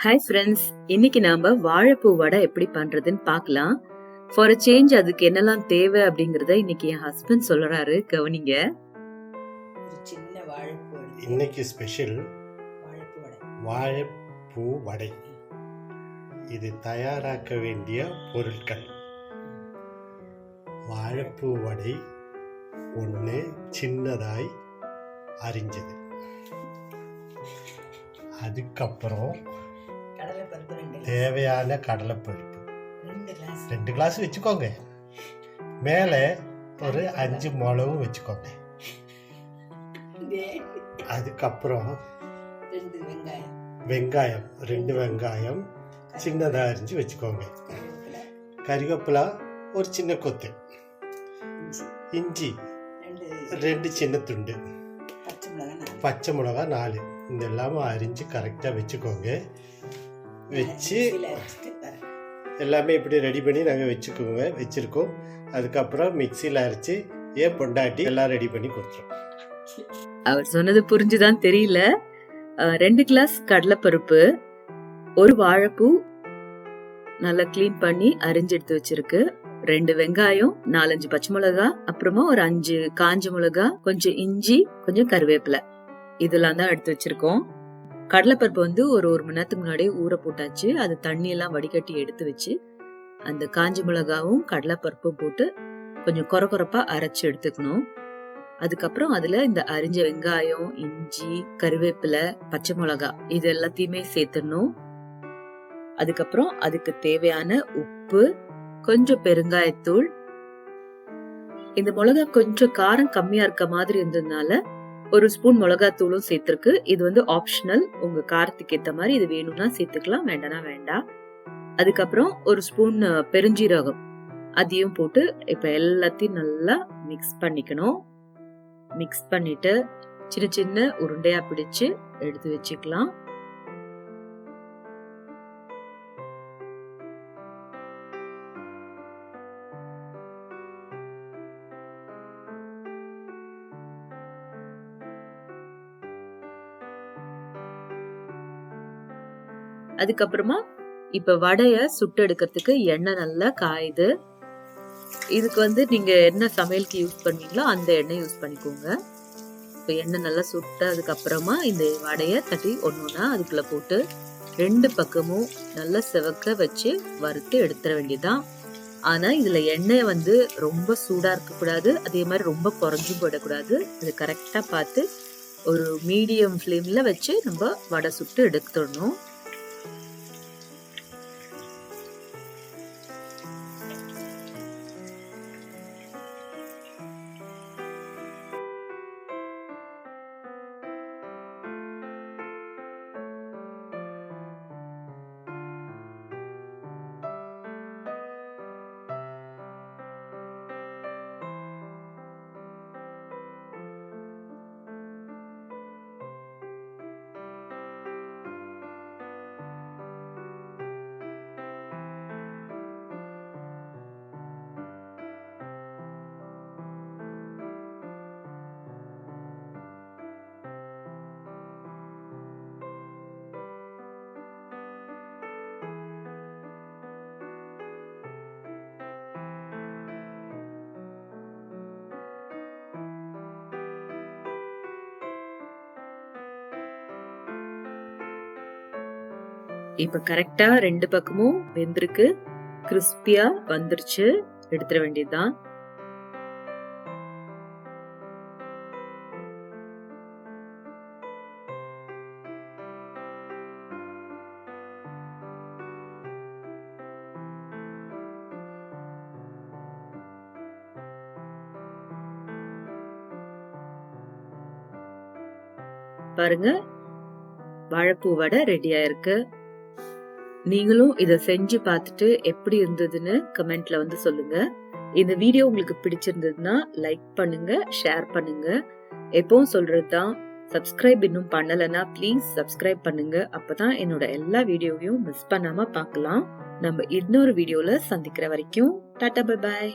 Hi friends, இன்னைக்கு நாம வாழைப்பூ வடை எப்படி பண்றதுன்னு பார்க்கலாம். ஃபார் அ சேஞ்ச் அதுக்கு என்னெல்லாம் தேவை அப்படிங்கறத இன்னைக்கு என் ஹஸ்பண்ட் சொல்றாரு, கவனிங்க. ஒரு சின்ன வாழைப்பூ. இன்னைக்கு ஸ்பெஷல் வாழைப்பூ வடை. வாழைப்பூ வடை. இது தயாராக்க வேண்டிய பொருட்கள்: வாழைப்பூ வடை ஒன்று சின்னதாய் அரிஞ்சது, அதுக்கப்புறம் தேவையான கடலைப்பருப்பு 2 கிளாஸ் வச்சுக்கோங்க. மேலே ஒரு 5 மிளகு வச்சுக்கோங்க. அதுக்கப்புறம் வெங்காயம் 2 வெங்காயம் சின்னதாக அரிஞ்சு வச்சுக்கோங்க. கறிவேப்பிலை ஒரு சின்ன கொத்து, இஞ்சி 2 சின்ன துண்டு, பச்சை மிளகா 4. இந்த எல்லாமே அரிஞ்சு கரெக்டாக வச்சுக்கோங்க. வச்சு எல்லாமே இப்படி ரெடி பண்ணி நாங்கள் வச்சுருக்கோம். அதுக்கப்புறம் மிக்சியில் அரைச்சி ஏன் பொண்டாட்டி எல்லாம் ரெடி பண்ணி கொடுத்துரும். அவர் சொன்னது புரிஞ்சுதான் தெரியல. 2 கிளாஸ் கடலைப்பருப்பு, ஒரு வாழைப்பூ நல்லா கிளீன் பண்ணி அரிஞ்சு எடுத்து வச்சிருக்கு, 2 வெங்காயம், 4-5 பச்சை மிளகா, அப்புறமா ஒரு 5 காஞ்ச மிளகா, கொஞ்சம் இஞ்சி, கொஞ்சம் கருவேப்பிலை, இதெல்லாம் தான் எடுத்து வச்சிருக்கோம். கடலைப்பருப்பு வந்து ஒரு மணி நேரத்துக்கு முன்னாடியே ஊற போட்டாச்சு. அது தண்ணி எல்லாம் வடிகட்டி எடுத்து வச்சு அந்த காஞ்ச மிளகாவும் கடலைப்பருப்பும் போட்டு கொஞ்சம் கொரகொரப்பா அரைச்சு எடுத்துக்கணும். அதுக்கப்புறம் அதுல இந்த அரிஞ்ச வெங்காயம், இஞ்சி, கருவேப்பிலை, பச்சை மிளகா இது எல்லாத்தையுமே சேர்த்துடணும். அதுக்கப்புறம் அதுக்கு தேவையான உப்பு, கொஞ்சம் பெருங்காயத்தூள். இந்த மிளகா கொஞ்சம் காரம் கம்மியா இருக்க மாதிரி இருந்ததுனால ஒரு ஸ்பூன் மிளகாத்தூளும் சேர்த்திருக்கு. இது வந்து ஆப்ஷனல், உங்க காரத்துக்கு ஏத்த மாதிரி இது வேணும்னா சேர்த்துக்கலாம், வேண்டாம்னா வேண்டாம். அதுக்கப்புறம் ஒரு ஸ்பூன் பெருஞ்சீரகம் அதையும் போட்டு இப்ப எல்லாத்தையும் நல்லா மிக்ஸ் பண்ணிக்கணும். மிக்ஸ் பண்ணிட்டு சின்ன சின்ன உருண்டையா பிடிச்சு எடுத்து வச்சுக்கலாம். அதுக்கப்புறமா இப்ப வடைய சுட்டு எடுக்கிறதுக்கு எண்ணெய் நல்லா காயுது. இதுக்கு வந்து நீங்க என்ன சமையலுக்கு யூஸ் பண்ணுவீங்களோ அந்த எண்ணெய் யூஸ் பண்ணிக்கோங்க. இப்ப எண்ணெய் நல்லா சுட்டு அதுக்கப்புறமா இந்த வடைய தட்டி ஒண்ணுன்னா அதுக்குள்ள போட்டு 2 பக்கமும் நல்லா செவக்க வச்சு வறுத்து எடுத்துட வேண்டியதுதான். ஆனா இதுல எண்ணெய் வந்து ரொம்ப சூடா இருக்கக்கூடாது, அதே மாதிரி ரொம்ப குறைஞ்சும் போயிடக்கூடாது. அது கரெக்டா பார்த்து ஒரு மீடியம் ஃப்ளேம்ல வச்சு நம்ம வடை சுட்டு எடுத்துடணும். இப்ப கரெக்டா 2 பக்கமும் வெந்திருக்கு, கிறிஸ்பியா வந்துருச்சு. எடுத்துட வேண்டியதுதான். பாருங்க, வாழைப்பூ வடை ரெடியா இருக்கு. நீங்களும் இத செஞ்சு பார்த்துட்டு எப்படி இருந்ததுன்னு கமெண்ட்ல வந்து சொல்லுங்க. இந்த வீடியோ உங்களுக்கு பிடிச்சிருந்ததுன்னா லைக் பண்ணுங்க, ஷேர் பண்ணுங்க. எப்பவும் சொல்றதுதான், சப்ஸ்கிரைப் இன்னும் பண்ணலன்னா ப்ளீஸ் சப்ஸ்கிரைப் பண்ணுங்க. அப்பதான் என்னோட எல்லா வீடியோவையும் மிஸ் பண்ணாம பார்க்கலாம். நம்ம இன்னொரு வீடியோல சந்திக்கிற வரைக்கும் டாடா, பை பாய்.